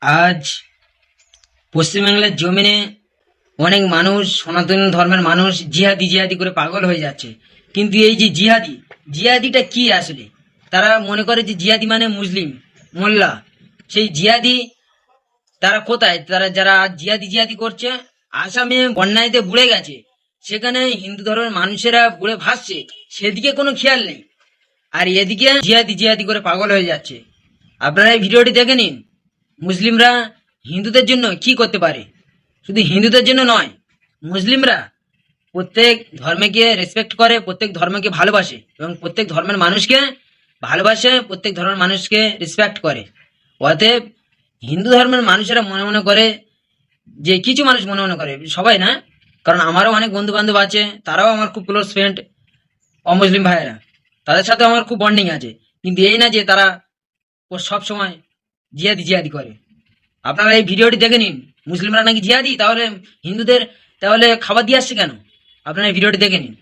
আজ পশ্চিমবাংলার জমিনে অনেক মানুষ, সনাতন ধর্মের মানুষ জিহাদি জিহাদি করে পাগল হয়ে যাচ্ছে। কিন্তু এই যে জিহাদিটা কি আসলে? তারা মনে করে যে জিহাদি মানে মুসলিম মোল্লা। সেই জিহাদি তারা কোথায়? তারা যারা আজ জিহাদি জিহাদি করছে, আসামে বন্যাইতে বুড়ে গেছে, সেখানে হিন্দু ধর্মের মানুষেরা বুড়ে ভাসছে, সেদিকে কোনো খেয়াল নেই। আর এদিকে জিহাদি জিহাদি করে পাগল হয়ে যাচ্ছে। আপনারা এই ভিডিওটি দেখে নিন। মুসলিমরা হিন্দুদের জন্য কি করতে পারে। শুধু হিন্দুদের জন্য নয়, মুসলিমরা প্রত্যেক ধর্মকে রেসপেক্ট করে, প্রত্যেক ধর্মকে ভালোবাসে এবং প্রত্যেক ধর্মের মানুষকে ভালোবাসে, প্রত্যেক ধর্মের মানুষকে রেসপেক্ট করে। অতএব হিন্দু ধর্মের মানুষেরা মনে মনে করে যে, কিছু মানুষ মনে মনে করে, সবাই না, কারণ আমারও অনেক বন্ধু বান্ধব আছে, তারাও আমার খুব ক্লোজ ফ্রেন্ড, অমুসলিম ভাইয়েরা, তাদের সাথে আমার খুব বন্ডিং আছে। কিন্তু এই না যে তারা সব সময় জিহাদি জিহাদি করে। আপনারা এই ভিডিওটি দেখে নিন। মুসলিমরা নাকি জিহাদি, তাহলে হিন্দুদের তাহলে খাবার দিয়ে আসছে কেন? আপনারা এই ভিডিওটি দেখে নিন।